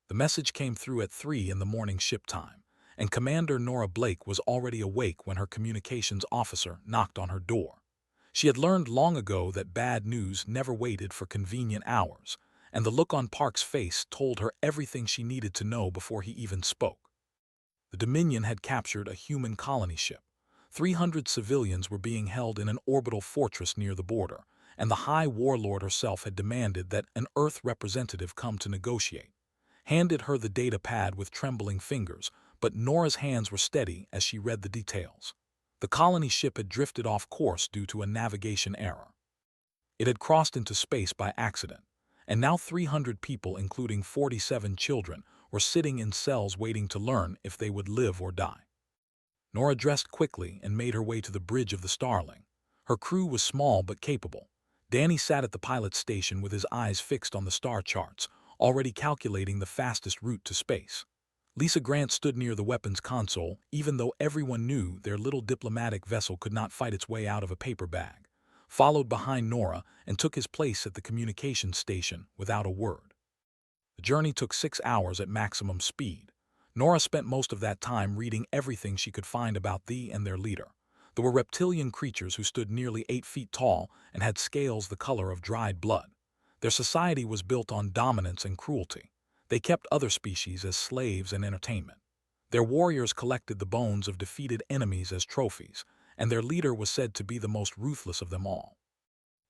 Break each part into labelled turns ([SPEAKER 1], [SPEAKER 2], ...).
[SPEAKER 1] The message came through at 3 in the morning ship time, and Commander Nora Blake was already awake when her communications officer knocked on her door. She had learned long ago that bad news never waited for convenient hours, and the look on Park's face told her everything she needed to know before he even spoke. The Dominion had captured a human colony ship. 300 civilians were being held in an orbital fortress near the border, and the High Warlord herself had demanded that an Earth representative come to negotiate. Handed her the data pad with trembling fingers, but Nora's hands were steady as she read the details. The colony ship had drifted off course due to a navigation error. It had crossed into space by accident, and now 300 people, including 47 children, were sitting in cells waiting to learn if they would live or die. Nora dressed quickly and made her way to the bridge of the Starling. Her crew was small but capable. Danny sat at the pilot's station with his eyes fixed on the star charts, already calculating the fastest route to space. Lisa Grant stood near the weapons console, even though everyone knew their little diplomatic vessel could not fight its way out of a paper bag, followed behind Nora and took his place at the communications station without a word. The journey took 6 hours at maximum speed. Nora spent most of that time reading everything she could find about thee and their leader. There were reptilian creatures who stood nearly 8 feet tall and had scales the color of dried blood. Their society was built on dominance and cruelty. They kept other species as slaves and entertainment. Their warriors collected the bones of defeated enemies as trophies, and their leader was said to be the most ruthless of them all.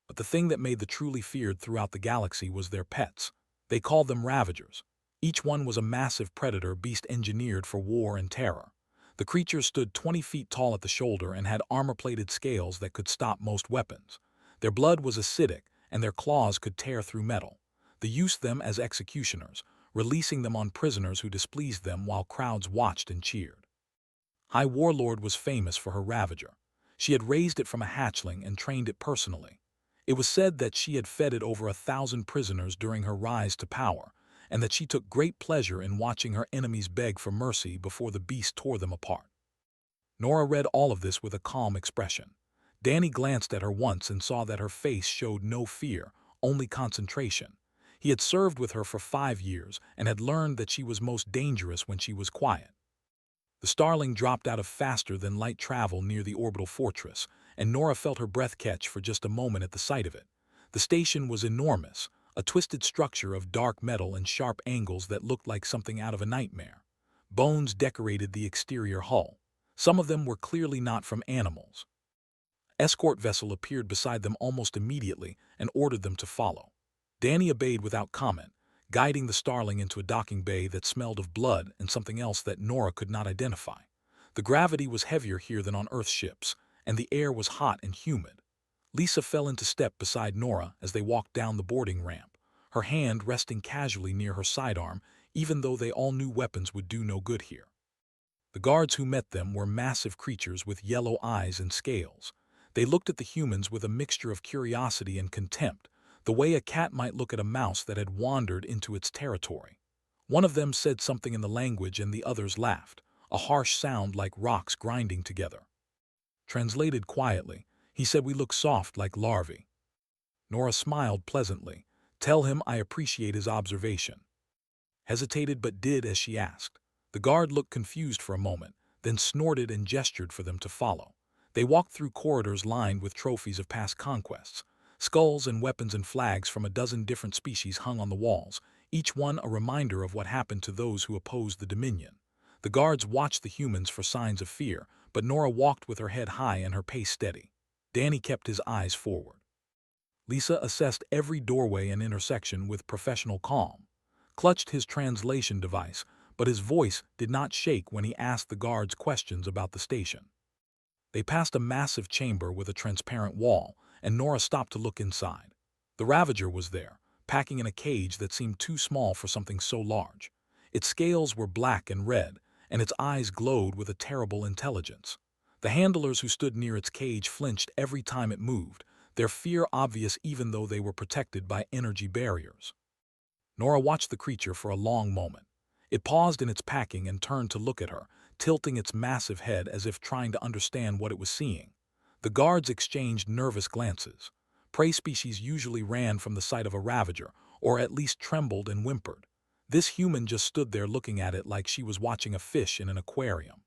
[SPEAKER 1] But the thing that made the truly feared throughout the galaxy was their pets. They called them Ravagers. Each one was a massive predator beast engineered for war and terror. The creatures stood 20 feet tall at the shoulder and had armor-plated scales that could stop most weapons. Their blood was acidic, and their claws could tear through metal. They used them as executioners, releasing them on prisoners who displeased them while crowds watched and cheered. High Warlord was famous for her Ravager. She had raised it from a hatchling and trained it personally. It was said that she had fed it over 1,000 prisoners during her rise to power, and that she took great pleasure in watching her enemies beg for mercy before the beast tore them apart. Nora read all of this with a calm expression. Danny glanced at her once and saw that her face showed no fear, only concentration. He had served with her for 5 years and had learned that she was most dangerous when she was quiet. The Starling dropped out of faster-than-light travel near the orbital fortress, and Nora felt her breath catch for just a moment at the sight of it. The station was enormous, a twisted structure of dark metal and sharp angles that looked like something out of a nightmare. Bones decorated the exterior hull. Some of them were clearly not from animals. An escort vessel appeared beside them almost immediately and ordered them to follow. Danny obeyed without comment, guiding the Starling into a docking bay that smelled of blood and something else that Nora could not identify. The gravity was heavier here than on Earth ships, and the air was hot and humid. Lisa fell into step beside Nora as they walked down the boarding ramp, her hand resting casually near her sidearm, even though they all knew weapons would do no good here. The guards who met them were massive creatures with yellow eyes and scales. They looked at the humans with a mixture of curiosity and contempt, the way a cat might look at a mouse that had wandered into its territory. One of them said something in the language and the others laughed, a harsh sound like rocks grinding together. Translated quietly, he said, "We look soft like larvae." Nora smiled pleasantly. "Tell him I appreciate his observation." Hesitated but did as she asked. The guard looked confused for a moment, then snorted and gestured for them to follow. They walked through corridors lined with trophies of past conquests. Skulls and weapons and flags from a dozen different species hung on the walls, each one a reminder of what happened to those who opposed the Dominion. The guards watched the humans for signs of fear, but Nora walked with her head high and her pace steady. Danny kept his eyes forward. Lisa assessed every doorway and intersection with professional calm, clutched his translation device, but his voice did not shake when he asked the guards questions about the station. They passed a massive chamber with a transparent wall, and Nora stopped to look inside. The Ravager was there, packing in a cage that seemed too small for something so large. Its scales were black and red, and its eyes glowed with a terrible intelligence. The handlers who stood near its cage flinched every time it moved, their fear obvious even though they were protected by energy barriers. Nora watched the creature for a long moment. It paused in its packing and turned to look at her, tilting its massive head as if trying to understand what it was seeing. The guards exchanged nervous glances. Prey species usually ran from the sight of a Ravager, or at least trembled and whimpered. This human just stood there looking at it like she was watching a fish in an aquarium.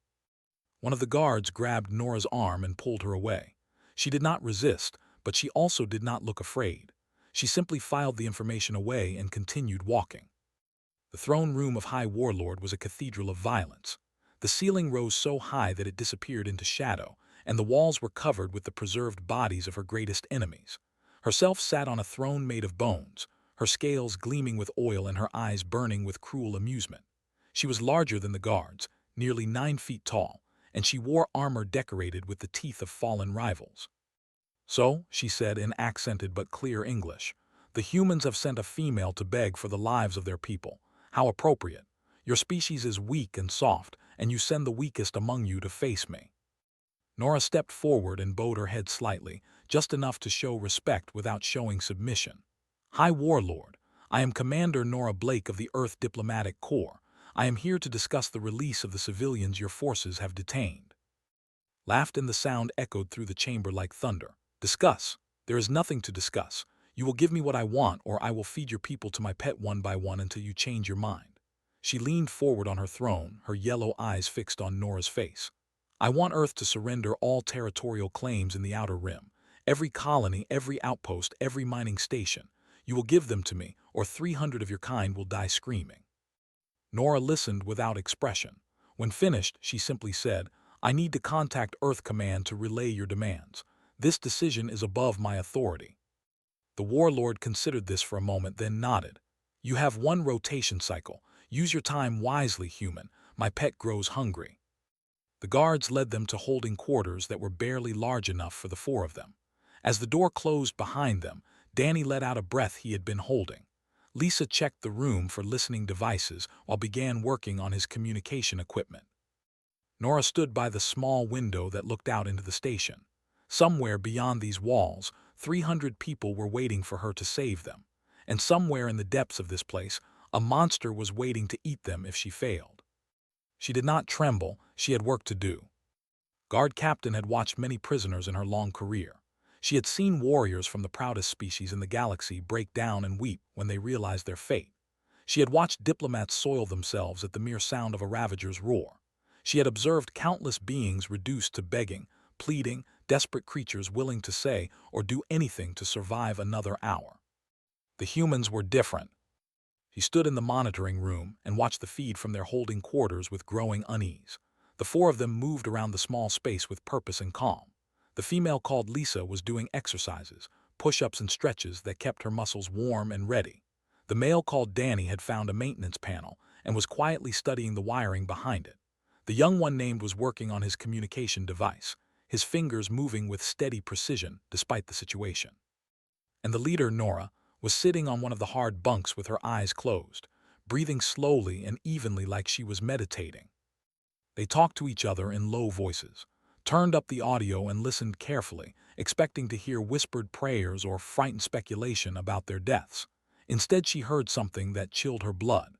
[SPEAKER 1] One of the guards grabbed Nora's arm and pulled her away. She did not resist, but she also did not look afraid. She simply filed the information away and continued walking. The throne room of High Warlord was a cathedral of violence. The ceiling rose so high that it disappeared into shadow, and the walls were covered with the preserved bodies of her greatest enemies. Herself sat on a throne made of bones, her scales gleaming with oil and her eyes burning with cruel amusement. She was larger than the guards, nearly 9 feet tall, and she wore armor decorated with the teeth of fallen rivals. "So," she said in accented but clear English, "the humans have sent a female to beg for the lives of their people. How appropriate. Your species is weak and soft, and you send the weakest among you to face me." Nora stepped forward and bowed her head slightly, just enough to show respect without showing submission. "High Warlord, I am Commander Nora Blake of the Earth Diplomatic Corps. I am here to discuss the release of the civilians your forces have detained." Laughed and the sound echoed through the chamber like thunder. "Discuss? There is nothing to discuss. You will give me what I want, or I will feed your people to my pet one by one until you change your mind." She leaned forward on her throne, her yellow eyes fixed on Nora's face. "I want Earth to surrender all territorial claims in the Outer Rim. Every colony, every outpost, every mining station. You will give them to me, or 300 of your kind will die screaming." Nora listened without expression. When finished, she simply said, "I need to contact Earth Command to relay your demands. This decision is above my authority." The warlord considered this for a moment, then nodded. "You have 1 rotation cycle. Use your time wisely, human. My pet grows hungry." The guards led them to holding quarters that were barely large enough for the 4 of them. As the door closed behind them, Danny let out a breath he had been holding. Lisa checked the room for listening devices while began working on his communication equipment. Nora stood by the small window that looked out into the station. Somewhere beyond these walls, 300 people were waiting for her to save them. And somewhere in the depths of this place, a monster was waiting to eat them if she failed. She did not tremble, she had work to do. Guard Captain had watched many prisoners in her long career. She had seen warriors from the proudest species in the galaxy break down and weep when they realized their fate. She had watched diplomats soil themselves at the mere sound of a ravager's roar. She had observed countless beings reduced to begging, pleading, desperate creatures willing to say or do anything to survive another hour. The humans were different. She stood in the monitoring room and watched the feed from their holding quarters with growing unease. The 4 of them moved around the small space with purpose and calm. The female called Lisa was doing exercises, push-ups and stretches that kept her muscles warm and ready. The male called Danny had found a maintenance panel and was quietly studying the wiring behind it. The young one named was working on his communication device, his fingers moving with steady precision despite the situation. And the leader, Nora, was sitting on one of the hard bunks with her eyes closed, breathing slowly and evenly like she was meditating. They talked to each other in low voices, turned up the audio and listened carefully, expecting to hear whispered prayers or frightened speculation about their deaths. Instead, she heard something that chilled her blood.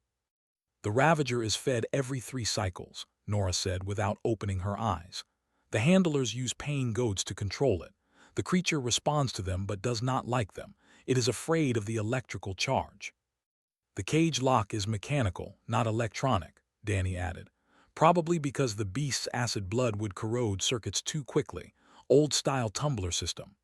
[SPEAKER 1] "The Ravager is fed every 3 cycles, Nora said without opening her eyes. "The handlers use pain goads to control it. The creature responds to them but does not like them. It is afraid of the electrical charge." "The cage lock is mechanical, not electronic," Danny added. "Probably because the beast's acid blood would corrode circuits too quickly. Old-style tumbler system."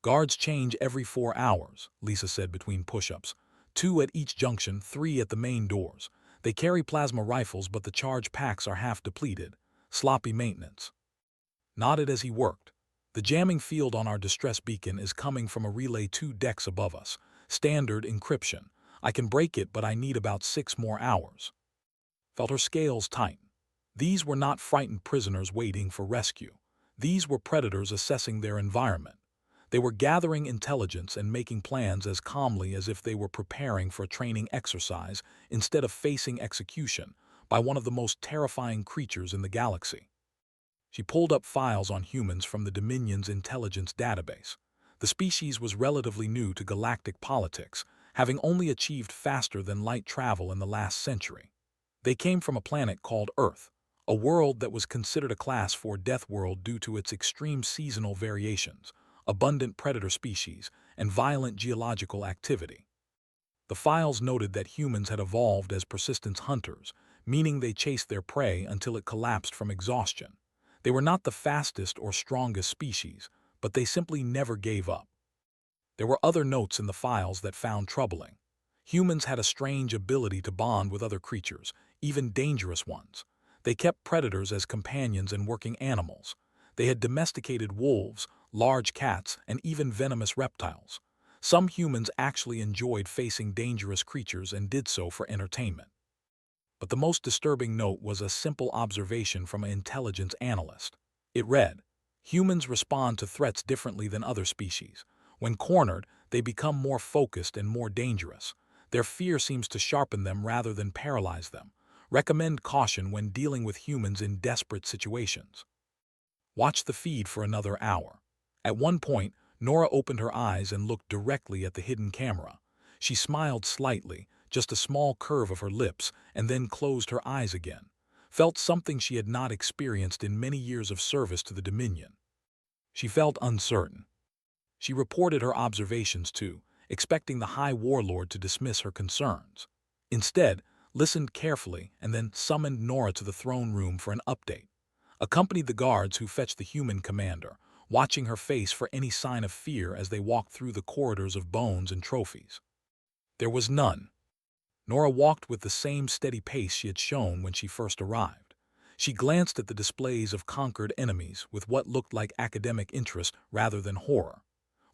[SPEAKER 1] "Guards change every 4 hours, Lisa said between push-ups. 2 at each junction, 3 at the main doors. They carry plasma rifles, but the charge packs are half depleted. Sloppy maintenance." Nodded as he worked. "The jamming field on our distress beacon is coming from a relay 2 decks above us. Standard encryption. I can break it, but I need about 6 more hours." Felt her scales tighten. These were not frightened prisoners waiting for rescue. These were predators assessing their environment. They were gathering intelligence and making plans as calmly as if they were preparing for a training exercise instead of facing execution by one of the most terrifying creatures in the galaxy. She pulled up files on humans from the Dominion's intelligence database. The species was relatively new to galactic politics, having only achieved faster-than-light travel in the last century. They came from a planet called Earth, a world that was considered a Class 4 death world due to its extreme seasonal variations, abundant predator species, and violent geological activity. The files noted that humans had evolved as persistence hunters, meaning they chased their prey until it collapsed from exhaustion. They were not the fastest or strongest species, but they simply never gave up. There were other notes in the files that found troubling. Humans had a strange ability to bond with other creatures, even dangerous ones. They kept predators as companions and working animals. They had domesticated wolves, large cats, and even venomous reptiles. Some humans actually enjoyed facing dangerous creatures and did so for entertainment. But the most disturbing note was a simple observation from an intelligence analyst. It read, "Humans respond to threats differently than other species. When cornered, they become more focused and more dangerous. Their fear seems to sharpen them rather than paralyze them. Recommend caution when dealing with humans in desperate situations." Watch the feed for another hour. At one point, Nora opened her eyes and looked directly at the hidden camera. She smiled slightly, just a small curve of her lips, and then closed her eyes again. Felt something she had not experienced in many years of service to the Dominion. She felt uncertain. She reported her observations too, expecting the High Warlord to dismiss her concerns. Instead, listened carefully and then summoned Nora to the throne room for an update. Accompanied the guards who fetched the human commander, watching her face for any sign of fear as they walked through the corridors of bones and trophies. There was none. Nora walked with the same steady pace she had shown when she first arrived. She glanced at the displays of conquered enemies with what looked like academic interest rather than horror.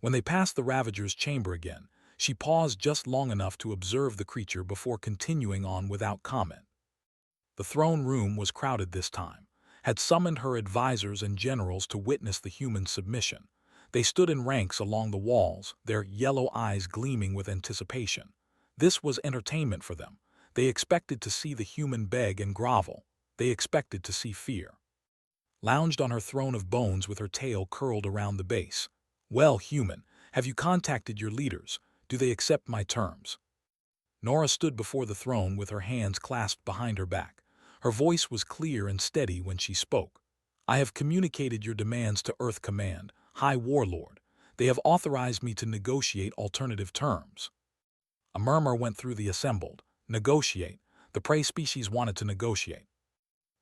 [SPEAKER 1] When they passed the Ravager's chamber again, she paused just long enough to observe the creature before continuing on without comment. The throne room was crowded this time, had summoned her advisors and generals to witness the human submission. They stood in ranks along the walls, their yellow eyes gleaming with anticipation. This was entertainment for them. They expected to see the human beg and grovel. They expected to see fear. Lounged on her throne of bones with her tail curled around the base. "Well, human, have you contacted your leaders? Do they accept my terms?" Nora stood before the throne with her hands clasped behind her back. Her voice was clear and steady when she spoke. "I have communicated your demands to Earth Command, High Warlord. They have authorized me to negotiate alternative terms." A murmur went through the assembled. Negotiate. The prey species wanted to negotiate.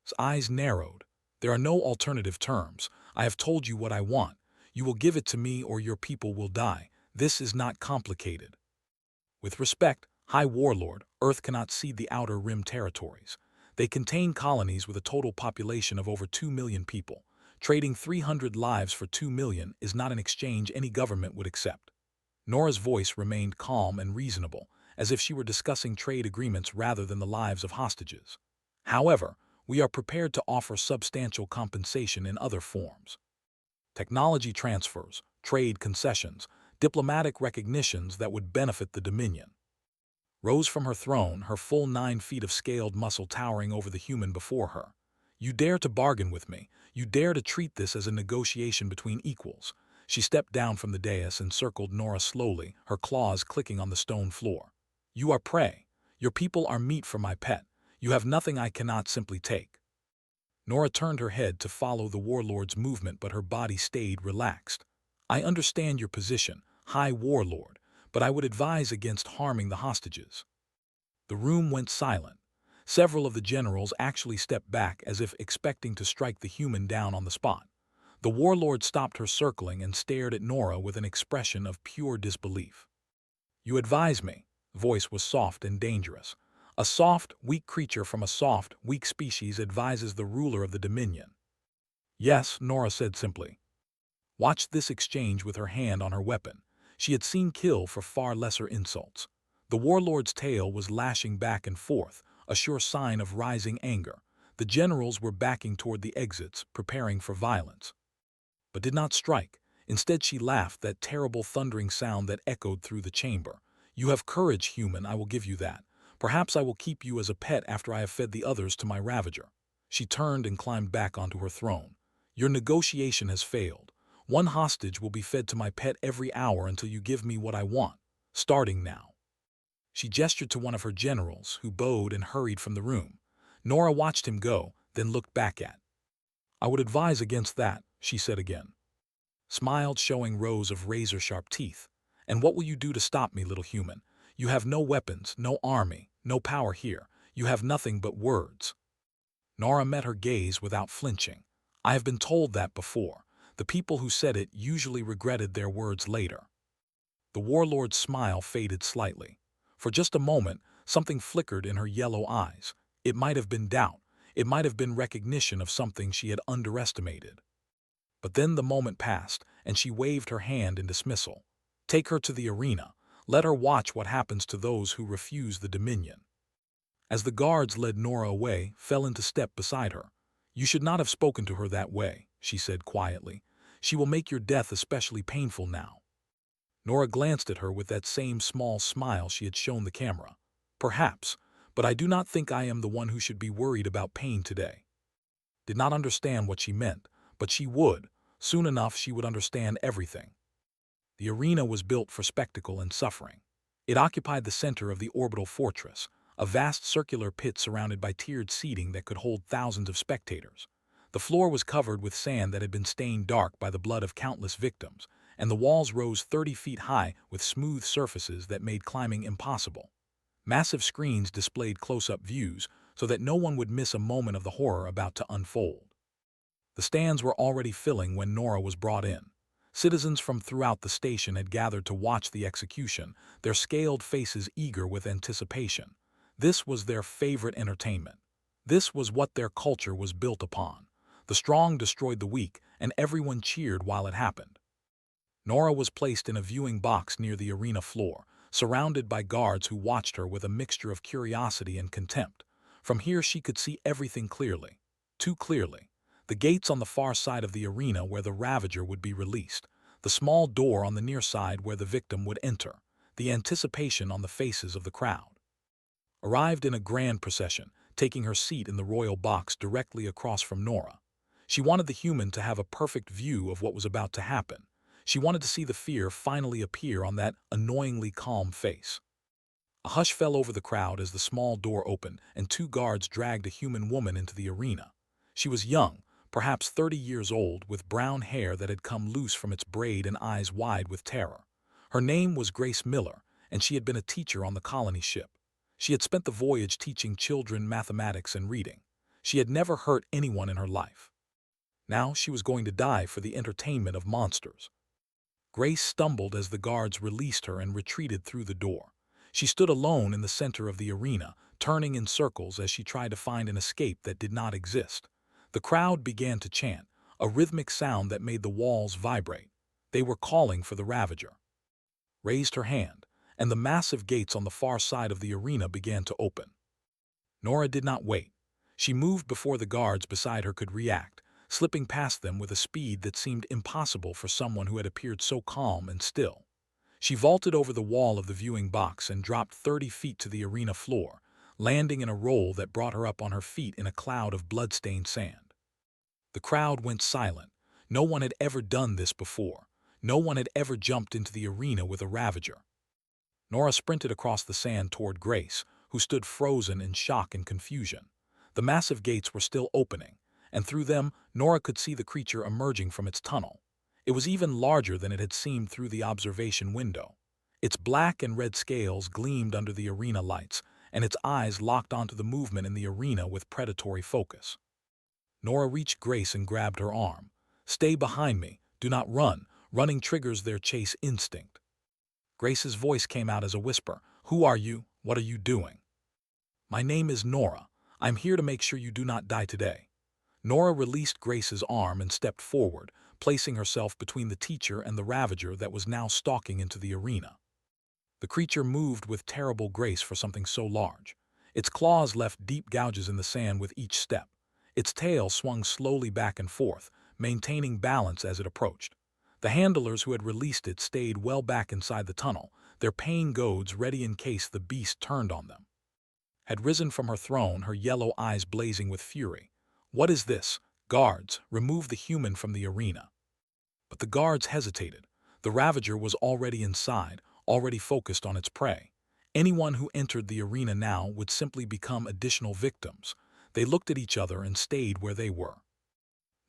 [SPEAKER 1] His eyes narrowed. "There are no alternative terms. I have told you what I want. You will give it to me or your people will die. This is not complicated." "With respect, High Warlord, Earth cannot cede the Outer Rim territories. They contain colonies with a total population of over 2 million people. Trading 300 lives for 2 million is not an exchange any government would accept." Nora's voice remained calm and reasonable, as if she were discussing trade agreements rather than the lives of hostages. "However, we are prepared to offer substantial compensation in other forms. Technology transfers, trade concessions, diplomatic recognitions that would benefit the Dominion." Rose from her throne, her full 9 feet of scaled muscle towering over the human before her. "You dare to bargain with me. You dare to treat this as a negotiation between equals." She stepped down from the dais and circled Nora slowly, her claws clicking on the stone floor. "You are prey. Your people are meat for my pet. You have nothing I cannot simply take." Nora turned her head to follow the warlord's movement, but her body stayed relaxed. "I understand your position, High Warlord, but I would advise against harming the hostages." The room went silent. Several of the generals actually stepped back as if expecting to strike the human down on the spot. The warlord stopped her circling and stared at Nora with an expression of pure disbelief. "You advise me." The voice was soft and dangerous. "A soft, weak creature from a soft, weak species advises the ruler of the Dominion." "Yes," Nora said simply. Watched this exchange with her hand on her weapon. She had seen kill for far lesser insults. The warlord's tail was lashing back and forth, a sure sign of rising anger. The generals were backing toward the exits, preparing for violence. But did not strike. Instead she laughed, that terrible thundering sound that echoed through the chamber. "You have courage, human, I will give you that. Perhaps I will keep you as a pet after I have fed the others to my Ravager." She turned and climbed back onto her throne. "Your negotiation has failed. One hostage will be fed to my pet every hour until you give me what I want, starting now." She gestured to one of her generals, who bowed and hurried from the room. Nora watched him go, then looked back at. "I would advise against that," she said again. Smiled, showing rows of razor-sharp teeth. "And what will you do to stop me, little human? You have no weapons, no army, no power here. You have nothing but words. Nora met her gaze without flinching. I have been told that before. The people who said it usually regretted their words later. The warlord's smile faded slightly. For just a moment, something flickered in her yellow eyes. It might have been doubt. It might have been recognition of something she had underestimated. But then the moment passed, and she waved her hand in dismissal. Take her to the arena. Let her watch what happens to those who refuse the dominion. As the guards led Nora away, fell into step beside her. You should not have spoken to her that way, she said quietly. She will make your death especially painful now. Nora glanced at her with that same small smile she had shown the camera. Perhaps, but I do not think I am the one who should be worried about pain today. Did not understand what she meant, but she would. Soon enough she would understand everything. The arena was built for spectacle and suffering. It occupied the center of the orbital fortress, a vast circular pit surrounded by tiered seating that could hold thousands of spectators. The floor was covered with sand that had been stained dark by the blood of countless victims, and the walls rose 30 feet high with smooth surfaces that made climbing impossible. Massive screens displayed close-up views so that no one would miss a moment of the horror about to unfold. The stands were already filling when Nora was brought in. Citizens from throughout the station had gathered to watch the execution, their scaled faces eager with anticipation. This was their favorite entertainment. This was what their culture was built upon. The strong destroyed the weak, and everyone cheered while it happened. Nora was placed in a viewing box near the arena floor, surrounded by guards who watched her with a mixture of curiosity and contempt. From here she could see everything clearly. Too clearly. The gates on the far side of the arena where the Ravager would be released. The small door on the near side where the victim would enter. The anticipation on the faces of the crowd. Arrived in a grand procession, taking her seat in the royal box directly across from Nora. She wanted the human to have a perfect view of what was about to happen. She wanted to see the fear finally appear on that annoyingly calm face. A hush fell over the crowd as the small door opened and two guards dragged a human woman into the arena. She was young, perhaps 30 years old, with brown hair that had come loose from its braid and eyes wide with terror. Her name was Grace Miller, and she had been a teacher on the colony ship. She had spent the voyage teaching children mathematics and reading. She had never hurt anyone in her life. Now she was going to die for the entertainment of monsters. Grace stumbled as the guards released her and retreated through the door. She stood alone in the center of the arena, turning in circles as she tried to find an escape that did not exist. The crowd began to chant, a rhythmic sound that made the walls vibrate. They were calling for the Ravager. Raised her hand, and the massive gates on the far side of the arena began to open. Nora did not wait. She moved before the guards beside her could react, slipping past them with a speed that seemed impossible for someone who had appeared so calm and still. She vaulted over the wall of the viewing box and dropped 30 feet to the arena floor, landing in a roll that brought her up on her feet in a cloud of blood-stained sand. The crowd went silent. No one had ever done this before. No one had ever jumped into the arena with a Ravager. Nora sprinted across the sand toward Grace, who stood frozen in shock and confusion. The massive gates were still opening, and through them Nora could see the creature emerging from its tunnel. It was even larger than it had seemed through the observation window. Its black and red scales gleamed under the arena lights, and its eyes locked onto the movement in the arena with predatory focus. Nora reached Grace and grabbed her arm. "Stay behind me. Do not run. Running triggers their chase instinct." Grace's voice came out as a whisper. "Who are you? What are you doing?" "My name is Nora. I'm here to make sure you do not die today." Nora released Grace's arm and stepped forward, placing herself between the teacher and the Ravager that was now stalking into the arena. The creature moved with terrible grace for something so large. Its claws left deep gouges in the sand with each step. Its tail swung slowly back and forth, maintaining balance as it approached. The handlers who had released it stayed well back inside the tunnel, their pain goads ready in case the beast turned on them. Had risen from her throne, her yellow eyes blazing with fury. "What is this? Guards, remove the human from the arena." But the guards hesitated. The Ravager was already inside, already focused on its prey. Anyone who entered the arena now would simply become additional victims. They looked at each other and stayed where they were.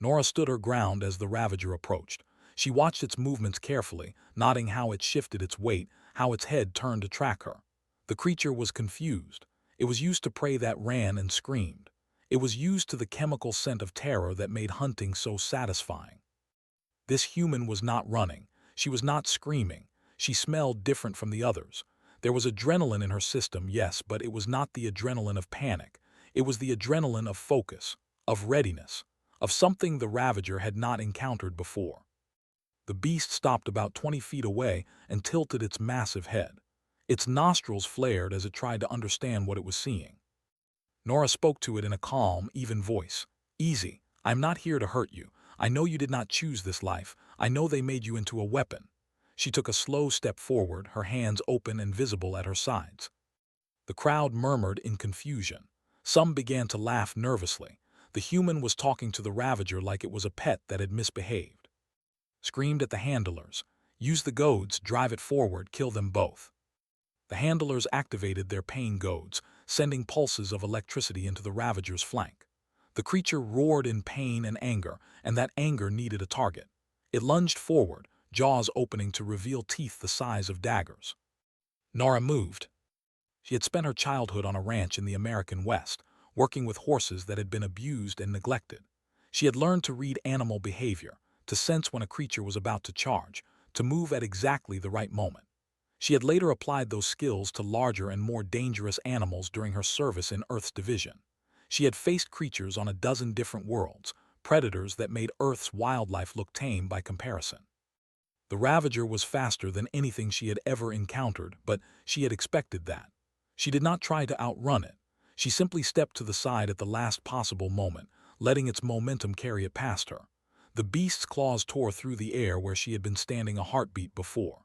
[SPEAKER 1] Nora stood her ground as the Ravager approached. She watched its movements carefully, noting how it shifted its weight, how its head turned to track her. The creature was confused. It was used to prey that ran and screamed. It was used to the chemical scent of terror that made hunting so satisfying. This human was not running. She was not screaming. She smelled different from the others. There was adrenaline in her system, yes, but it was not the adrenaline of panic. It was the adrenaline of focus, of readiness, of something the Ravager had not encountered before. The beast stopped about 20 feet away and tilted its massive head. Its nostrils flared as it tried to understand what it was seeing. Nora spoke to it in a calm, even voice. "Easy. I'm not here to hurt you. I know you did not choose this life. I know they made you into a weapon." She took a slow step forward, her hands open and visible at her sides. The crowd murmured in confusion. Some began to laugh nervously. The human was talking to the Ravager like it was a pet that had misbehaved. Screamed at the handlers. "Use the goads, drive it forward, kill them both." The handlers activated their pain goads, sending pulses of electricity into the Ravager's flank. The creature roared in pain and anger, and that anger needed a target. It lunged forward, jaws opening to reveal teeth the size of daggers. Nora moved. She had spent her childhood on a ranch in the American West, working with horses that had been abused and neglected. She had learned to read animal behavior, to sense when a creature was about to charge, to move at exactly the right moment. She had later applied those skills to larger and more dangerous animals during her service in Earth's division. She had faced creatures on a dozen different worlds, predators that made Earth's wildlife look tame by comparison. The Ravager was faster than anything she had ever encountered, but she had expected that. She did not try to outrun it. She simply stepped to the side at the last possible moment, letting its momentum carry it past her. The beast's claws tore through the air where she had been standing a heartbeat before.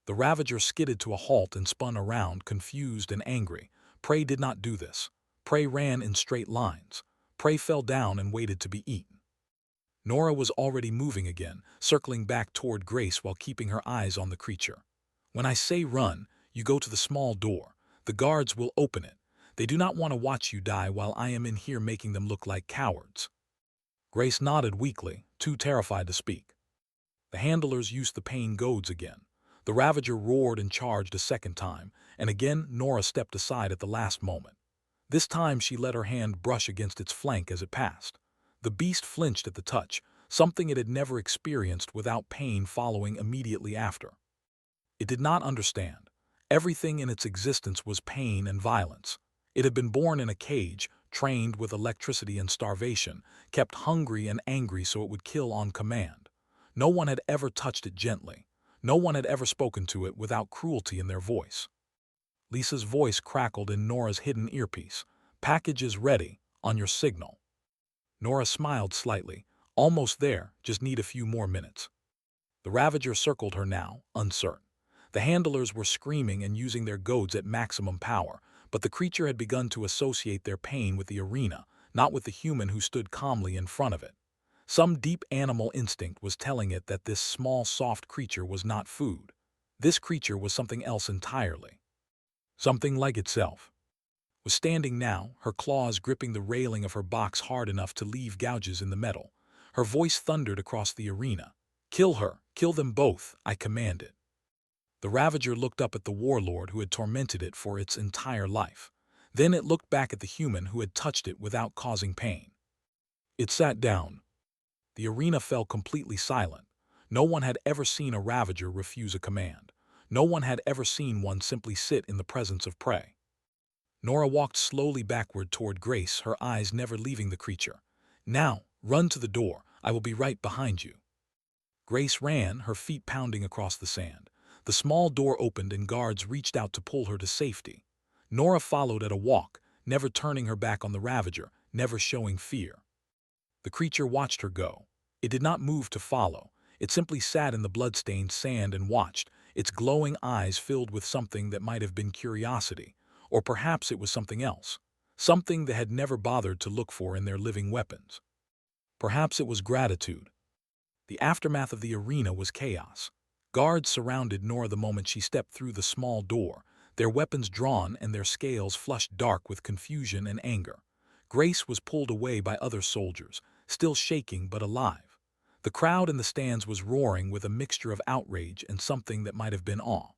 [SPEAKER 1] The Ravager skidded to a halt and spun around, confused and angry. Prey did not do this. Prey ran in straight lines. Prey fell down and waited to be eaten. Nora was already moving again, circling back toward Grace while keeping her eyes on the creature. "When I say run, you go to the small door. The guards will open it. They do not want to watch you die while I am in here making them look like cowards." Grace nodded weakly, too terrified to speak. The handlers used the pain goads again. The Ravager roared and charged a second time, and again Nora stepped aside at the last moment. This time she let her hand brush against its flank as it passed. The beast flinched at the touch, something it had never experienced without pain following immediately after. It did not understand. Everything in its existence was pain and violence. It had been born in a cage, trained with electricity and starvation, kept hungry and angry so it would kill on command. No one had ever touched it gently. No one had ever spoken to it without cruelty in their voice. Lisa's voice crackled in Nora's hidden earpiece. "Package is ready, on your signal." Nora smiled slightly. "Almost there, just need a few more minutes." The Ravager circled her now, uncertain. The handlers were screaming and using their goads at maximum power, but the creature had begun to associate their pain with the arena, not with the human who stood calmly in front of it. Some deep animal instinct was telling it that this small, soft creature was not food. This creature was something else entirely. Something like itself. Was standing now, her claws gripping the railing of her box hard enough to leave gouges in the metal. Her voice thundered across the arena. "Kill her! Kill them both! I command it!" The Ravager looked up at the warlord who had tormented it for its entire life. Then it looked back at the human who had touched it without causing pain. It sat down. The arena fell completely silent. No one had ever seen a Ravager refuse a command. No one had ever seen one simply sit in the presence of prey. Nora walked slowly backward toward Grace, her eyes never leaving the creature. "Now, run to the door. I will be right behind you." Grace ran, her feet pounding across the sand. The small door opened and guards reached out to pull her to safety. Nora followed at a walk, never turning her back on the Ravager, never showing fear. The creature watched her go. It did not move to follow. It simply sat in the blood-stained sand and watched, its glowing eyes filled with something that might have been curiosity, or perhaps it was something else, something they had never bothered to look for in their living weapons. Perhaps it was gratitude. The aftermath of the arena was chaos. Guards surrounded Nora the moment she stepped through the small door, their weapons drawn and their scales flushed dark with confusion and anger. Grace was pulled away by other soldiers, still shaking but alive. The crowd in the stands was roaring with a mixture of outrage and something that might have been awe.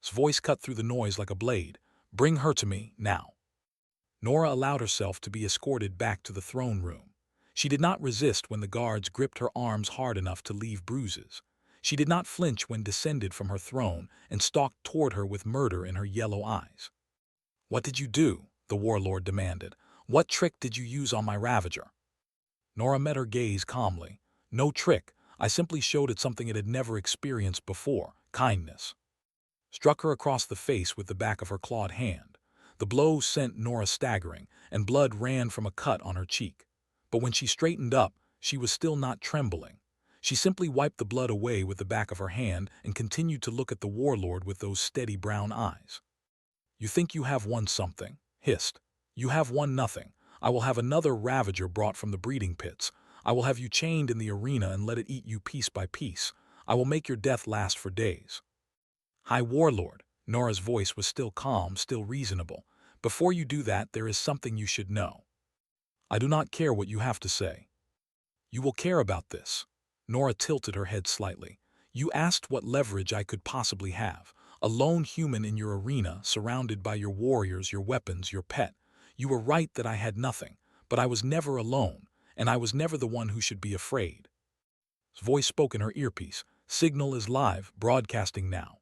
[SPEAKER 1] His voice cut through the noise like a blade. "Bring her to me, now." Nora allowed herself to be escorted back to the throne room. She did not resist when the guards gripped her arms hard enough to leave bruises. She did not flinch when descended from her throne and stalked toward her with murder in her yellow eyes. "What did you do?" the warlord demanded. "What trick did you use on my Ravager?" Nora met her gaze calmly. "No trick. I simply showed it something it had never experienced before: kindness." Struck her across the face with the back of her clawed hand. The blow sent Nora staggering, and blood ran from a cut on her cheek. But when she straightened up, she was still not trembling. She simply wiped the blood away with the back of her hand and continued to look at the warlord with those steady brown eyes. "You think you have won something?" hissed. "You have won nothing. I will have another Ravager brought from the breeding pits. I will have you chained in the arena and let it eat you piece by piece. I will make your death last for days." "High Warlord," Nora's voice was still calm, still reasonable. "Before you do that, there is something you should know." "I do not care what you have to say." "You will care about this." Nora tilted her head slightly. "You asked what leverage I could possibly have. A lone human in your arena, surrounded by your warriors, your weapons, your pet. You were right that I had nothing, but I was never alone, and I was never the one who should be afraid." His voice spoke in her earpiece. "Signal is live, broadcasting now."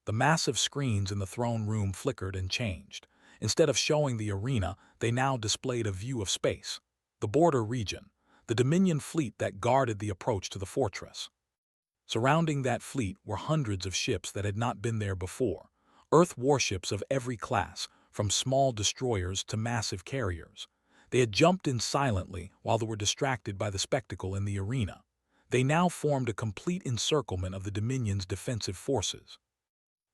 [SPEAKER 1] The massive screens in the throne room flickered and changed. Instead of showing the arena, they now displayed a view of space, the border region, the Dominion fleet that guarded the approach to the fortress. Surrounding that fleet were hundreds of ships that had not been there before, Earth warships of every class, from small destroyers to massive carriers. They had jumped in silently while they were distracted by the spectacle in the arena. They now formed a complete encirclement of the Dominion's defensive forces.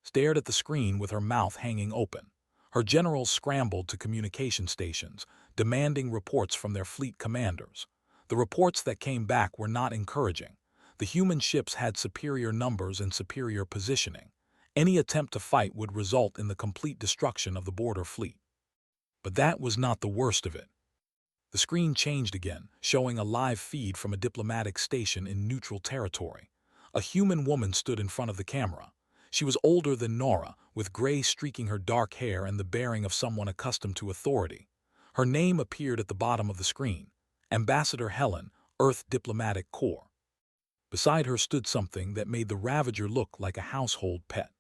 [SPEAKER 1] Stared at the screen with her mouth hanging open. Her generals scrambled to communication stations, demanding reports from their fleet commanders. The reports that came back were not encouraging. The human ships had superior numbers and superior positioning. Any attempt to fight would result in the complete destruction of the border fleet. But that was not the worst of it. The screen changed again, showing a live feed from a diplomatic station in neutral territory. A human woman stood in front of the camera. She was older than Nora, with gray streaking her dark hair and the bearing of someone accustomed to authority. Her name appeared at the bottom of the screen: Ambassador Helen, Earth Diplomatic Corps. Beside her stood something that made the Ravager look like a household pet.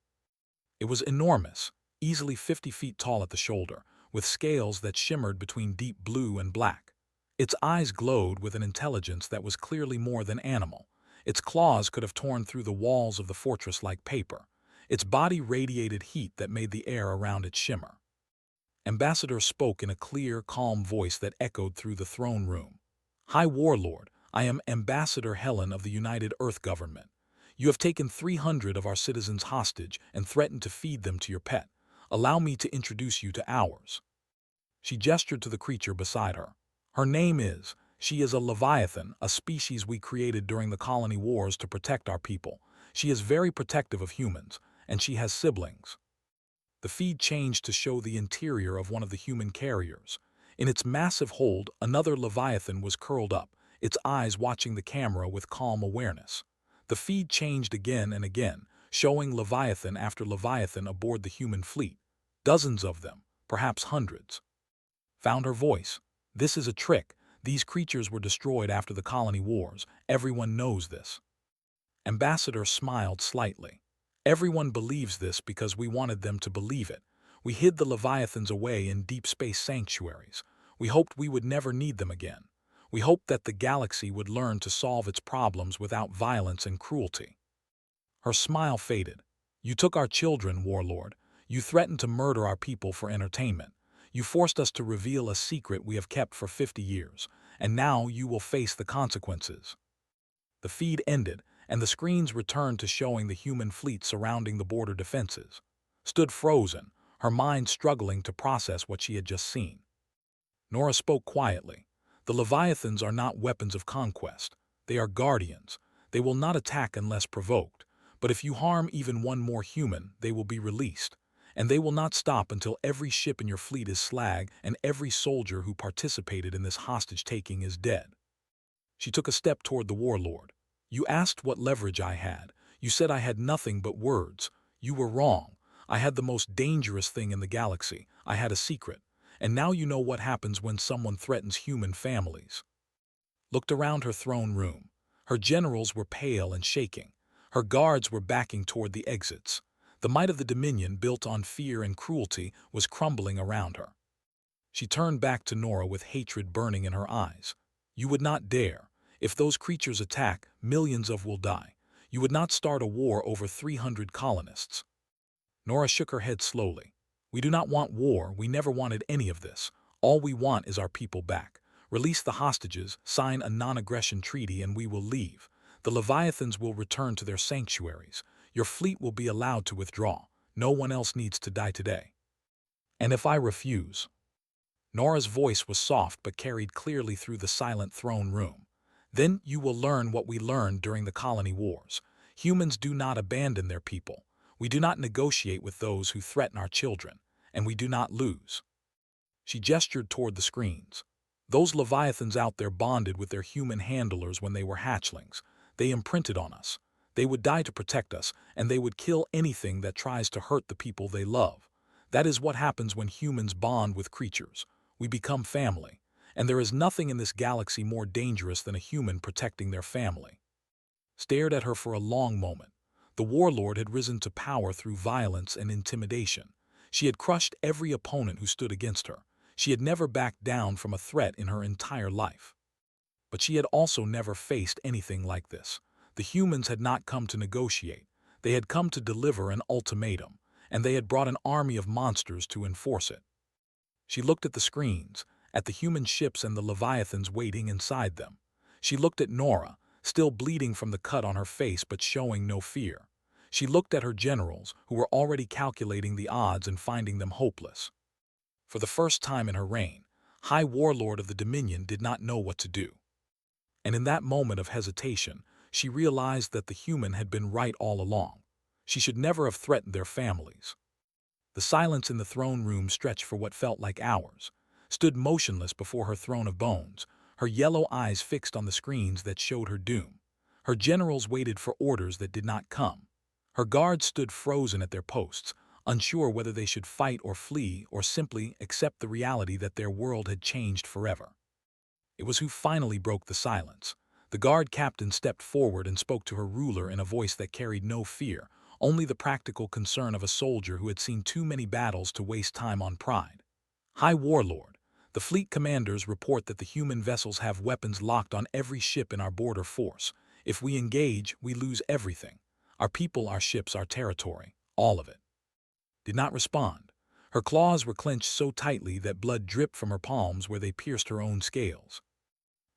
[SPEAKER 1] It was enormous, easily 50 feet tall at the shoulder, with scales that shimmered between deep blue and black. Its eyes glowed with an intelligence that was clearly more than animal. Its claws could have torn through the walls of the fortress like paper. Its body radiated heat that made the air around it shimmer. Ambassador spoke in a clear, calm voice that echoed through the throne room. "High Warlord, I am Ambassador Helen of the United Earth Government. You have taken 300 of our citizens hostage and threatened to feed them to your pet. Allow me to introduce you to ours." She gestured to the creature beside her. She is a Leviathan, a species we created during the colony wars to protect our people. She is very protective of humans, and she has siblings. The feed changed to show the interior of one of the human carriers. In its massive hold, another Leviathan was curled up, its eyes watching the camera with calm awareness. The feed changed again and again, showing Leviathan after Leviathan aboard the human fleet. Dozens of them, perhaps hundreds. Found her voice. "This is a trick. These creatures were destroyed after the colony wars. Everyone knows this." Ambassador smiled slightly. "Everyone believes this because we wanted them to believe it. We hid the Leviathans away in deep space sanctuaries. We hoped we would never need them again. We hoped that the galaxy would learn to solve its problems without violence and cruelty." Her smile faded. "You took our children, Warlord. You threatened to murder our people for entertainment. You forced us to reveal a secret we have kept for 50 years, and now you will face the consequences." The feed ended, and the screens returned to showing the human fleet surrounding the border defenses. Stood frozen, her mind struggling to process what she had just seen. Nora spoke quietly. "The Leviathans are not weapons of conquest. They are guardians. They will not attack unless provoked. But if you harm even one more human, they will be released. And they will not stop until every ship in your fleet is slag and every soldier who participated in this hostage-taking is dead." She took a step toward the warlord. "You asked what leverage I had. You said I had nothing but words. You were wrong. I had the most dangerous thing in the galaxy. I had a secret. And now you know what happens when someone threatens human families." Looked around her throne room. Her generals were pale and shaking. Her guards were backing toward the exits. The might of the Dominion, built on fear and cruelty, was crumbling around her. She turned back to Nora with hatred burning in her eyes. "You would not dare. If those creatures attack, millions of will die. You would not start a war over 300 colonists." Nora shook her head slowly. "We do not want war. We never wanted any of this. All we want is our people back. Release the hostages, sign a non-aggression treaty, and we will leave. The Leviathans will return to their sanctuaries. Your fleet will be allowed to withdraw. No one else needs to die today." "And if I refuse?" Nora's voice was soft but carried clearly through the silent throne room. "Then you will learn what we learned during the colony wars. Humans do not abandon their people. We do not negotiate with those who threaten our children, and we do not lose." She gestured toward the screens. "Those Leviathans out there bonded with their human handlers when they were hatchlings. They imprinted on us. They would die to protect us, and they would kill anything that tries to hurt the people they love. That is what happens when humans bond with creatures. We become family, and there is nothing in this galaxy more dangerous than a human protecting their family." Stared at her for a long moment. The warlord had risen to power through violence and intimidation. She had crushed every opponent who stood against her. She had never backed down from a threat in her entire life. But she had also never faced anything like this. The humans had not come to negotiate. They had come to deliver an ultimatum, and they had brought an army of monsters to enforce it. She looked at the screens, at the human ships and the Leviathans waiting inside them. She looked at Nora, still bleeding from the cut on her face but showing no fear. She looked at her generals, who were already calculating the odds and finding them hopeless. For the first time in her reign, High Warlord of the Dominion did not know what to do. And in that moment of hesitation, she realized that the human had been right all along. She should never have threatened their families. The silence in the throne room stretched for what felt like hours, stood motionless before her throne of bones, her yellow eyes fixed on the screens that showed her doom. Her generals waited for orders that did not come. Her guards stood frozen at their posts, unsure whether they should fight or flee or simply accept the reality that their world had changed forever. It was who finally broke the silence. The guard captain stepped forward and spoke to her ruler in a voice that carried no fear, only the practical concern of a soldier who had seen too many battles to waste time on pride. "High Warlord, the fleet commanders report that the human vessels have weapons locked on every ship in our border force. If we engage, we lose everything. Our people, our ships, our territory, all of it." Did not respond. Her claws were clenched so tightly that blood dripped from her palms where they pierced her own scales.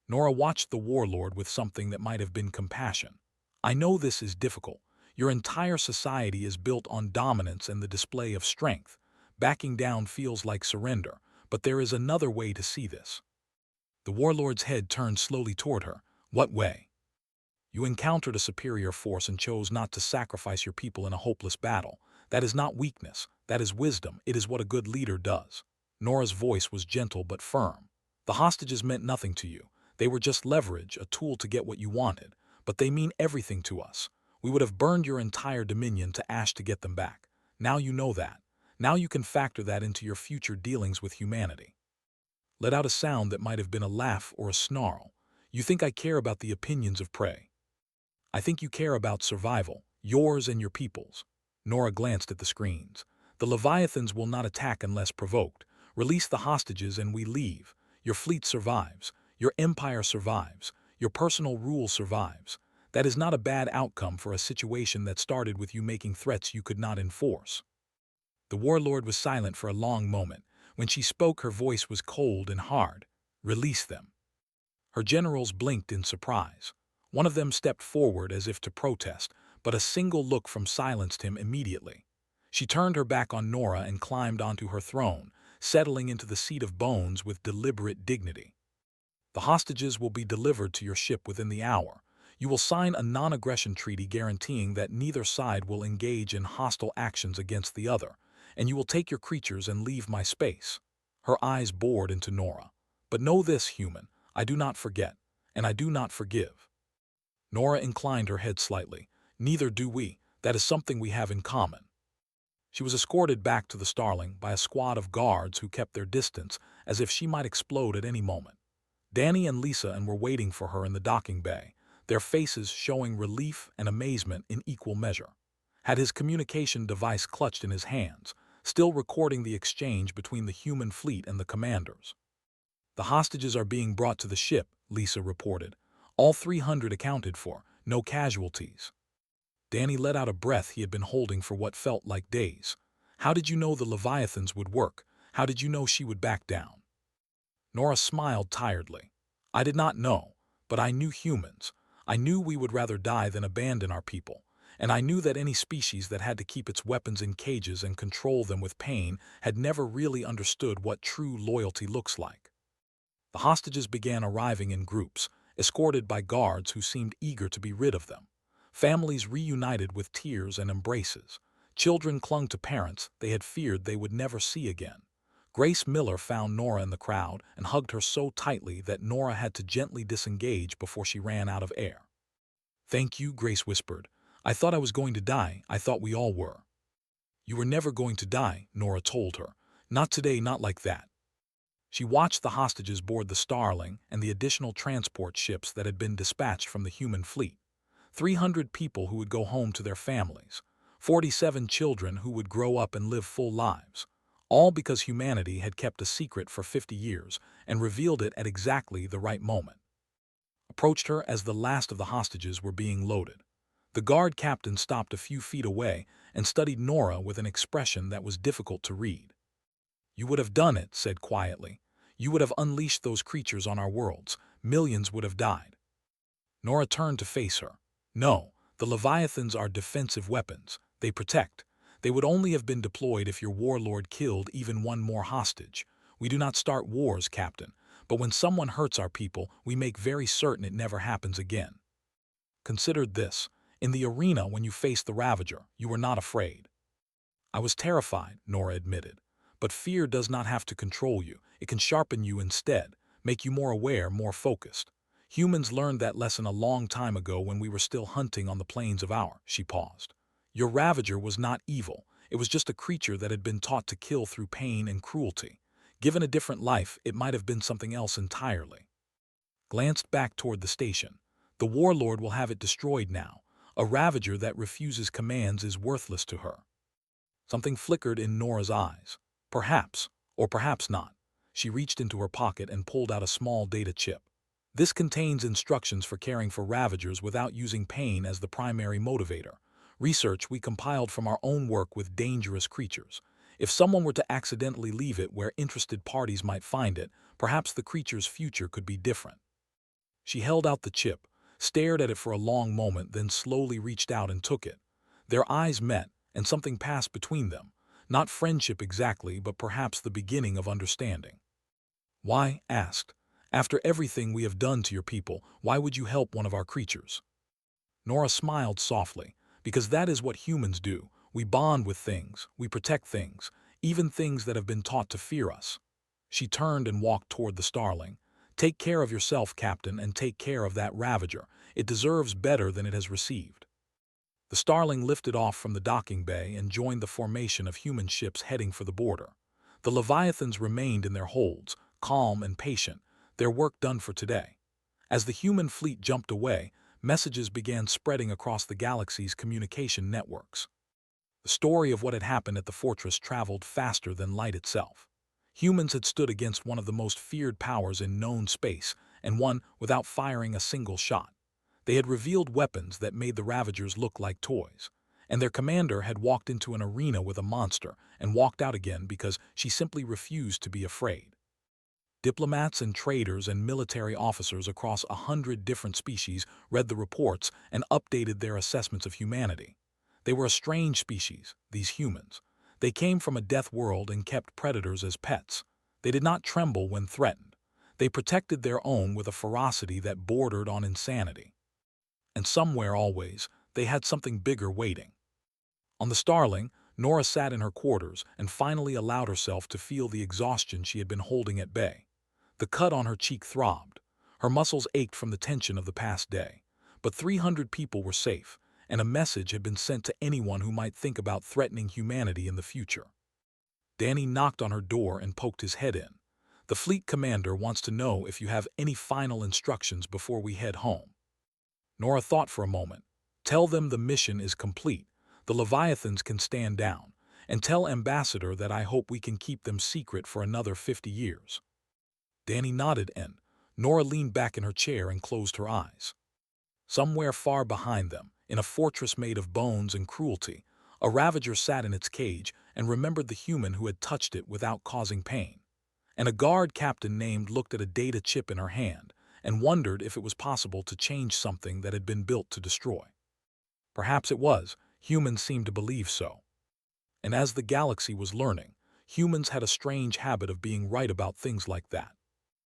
[SPEAKER 1] Nora watched the warlord with something that might have been compassion. "I know this is difficult. Your entire society is built on dominance and the display of strength. Backing down feels like surrender, but there is another way to see this." The warlord's head turned slowly toward her. "What way?" "You encountered a superior force and chose not to sacrifice your people in a hopeless battle. That is not weakness. That is wisdom. It is what a good leader does." Nora's voice was gentle but firm. "The hostages meant nothing to you. They were just leverage, a tool to get what you wanted. But they mean everything to us. We would have burned your entire dominion to ash to get them back. Now you know that. Now you can factor that into your future dealings with humanity." Let out a sound that might have been a laugh or a snarl. "You think I care about the opinions of prey? I think you care about survival, yours and your people's." Nora glanced at the screens. "The Leviathans will not attack unless provoked. Release the hostages and we leave. Your fleet survives. Your empire survives. Your personal rule survives. That is not a bad outcome for a situation that started with you making threats you could not enforce." The warlord was silent for a long moment. When she spoke, her voice was cold and hard. "Release them." Her generals blinked in surprise. One of them stepped forward as if to protest, but a single look from silenced him immediately. She turned her back on Nora and climbed onto her throne, settling into the seat of bones with deliberate dignity. "The hostages will be delivered to your ship within the hour. You will sign a non-aggression treaty guaranteeing that neither side will engage in hostile actions against the other, and you will take your creatures and leave my space." Her eyes bored into Nora. "But know this, human, I do not forget, and I do not forgive." Nora inclined her head slightly. "Neither do we. That is something we have in common." She was escorted back to the Starling by a squad of guards who kept their distance as if she might explode at any moment. Danny and Lisa were waiting for her in the docking bay, their faces showing relief and amazement in equal measure. Had his communication device clutched in his hands, still recording the exchange between the human fleet and the commanders. "The hostages are being brought to the ship," Lisa reported. "All 300 accounted for, no casualties." Danny let out a breath he had been holding for what felt like days. "How did you know the Leviathans would work? How did you know she would back down?" Nora smiled tiredly. "I did not know, but I knew humans. I knew we would rather die than abandon our people, and I knew that any species that had to keep its weapons in cages and control them with pain had never really understood what true loyalty looks like." The hostages began arriving in groups, escorted by guards who seemed eager to be rid of them. Families reunited with tears and embraces. Children clung to parents they had feared they would never see again. Grace Miller found Nora in the crowd and hugged her so tightly that Nora had to gently disengage before she ran out of air. "Thank you," Grace whispered. "I thought I was going to die. I thought we all were." "You were never going to die," Nora told her. "Not today, not like that." She watched the hostages board the Starling and the additional transport ships that had been dispatched from the human fleet. 300 people who would go home to their families. 47 children who would grow up and live full lives. All because humanity had kept a secret for 50 years and revealed it at exactly the right moment. Approached her as the last of the hostages were being loaded. The guard captain stopped a few feet away and studied Nora with an expression that was difficult to read. "You would have done it," said quietly. "You would have unleashed those creatures on our worlds. Millions would have died." Nora turned to face her. "No, the Leviathans are defensive weapons. They protect. They would only have been deployed if your warlord killed even one more hostage. We do not start wars, Captain, but when someone hurts our people, we make very certain it never happens again. Consider this. In the arena when you faced the Ravager, you were not afraid." "I was terrified," Nora admitted. "But fear does not have to control you. It can sharpen you instead, make you more aware, more focused. Humans learned that lesson a long time ago when we were still hunting on the plains of our." She paused. "Your Ravager was not evil. It was just a creature that had been taught to kill through pain and cruelty. Given a different life, it might have been something else entirely." Glanced back toward the station. "The warlord will have it destroyed now. A Ravager that refuses commands is worthless to her." Something flickered in Nora's eyes. Perhaps, or perhaps not. She reached into her pocket and pulled out a small data chip. "This contains instructions for caring for Ravagers without using pain as the primary motivator. Research we compiled from our own work with dangerous creatures. If someone were to accidentally leave it where interested parties might find it, perhaps the creature's future could be different." She held out the chip, stared at it for a long moment, then slowly reached out and took it. Their eyes met, and something passed between them. Not friendship exactly, but perhaps the beginning of understanding. "Why?" asked. "After everything we have done to your people, why would you help one of our creatures?" Nora smiled softly. "Because that is what humans do. We bond with things, we protect things, even things that have been taught to fear us." She turned and walked toward the Starling. "Take care of yourself, Captain, and take care of that Ravager. It deserves better than it has received." The Starling lifted off from the docking bay and joined the formation of human ships heading for the border. The Leviathans remained in their holds, calm and patient, their work done for today. As the human fleet jumped away, messages began spreading across the galaxy's communication networks. The story of what had happened at the fortress traveled faster than light itself. Humans had stood against one of the most feared powers in known space, and won without firing a single shot. They had revealed weapons that made the Ravagers look like toys, and their commander had walked into an arena with a monster and walked out again because she simply refused to be afraid. Diplomats and traders and military officers across 100 different species read the reports and updated their assessments of humanity. They were a strange species, these humans. They came from a death world and kept predators as pets. They did not tremble when threatened. They protected their own with a ferocity that bordered on insanity. And somewhere always, they had something bigger waiting. On the Starling, Nora sat in her quarters and finally allowed herself to feel the exhaustion she had been holding at bay. The cut on her cheek throbbed. Her muscles ached from the tension of the past day. But 300 people were safe, and a message had been sent to anyone who might think about threatening humanity in the future. Danny knocked on her door and poked his head in. "The fleet commander wants to know if you have any final instructions before we head home." Nora thought for a moment. "Tell them the mission is complete, the Leviathans can stand down, and tell Ambassador that I hope we can keep them secret for another 50 years. Danny nodded and Nora leaned back in her chair and closed her eyes. Somewhere far behind them, in a fortress made of bones and cruelty, a Ravager sat in its cage and remembered the human who had touched it without causing pain. And a guard captain named looked at a data chip in her hand and wondered if it was possible to change something that had been built to destroy. Perhaps it was. Humans seemed to believe so. And as the galaxy was learning, humans had a strange habit of being right about things like that.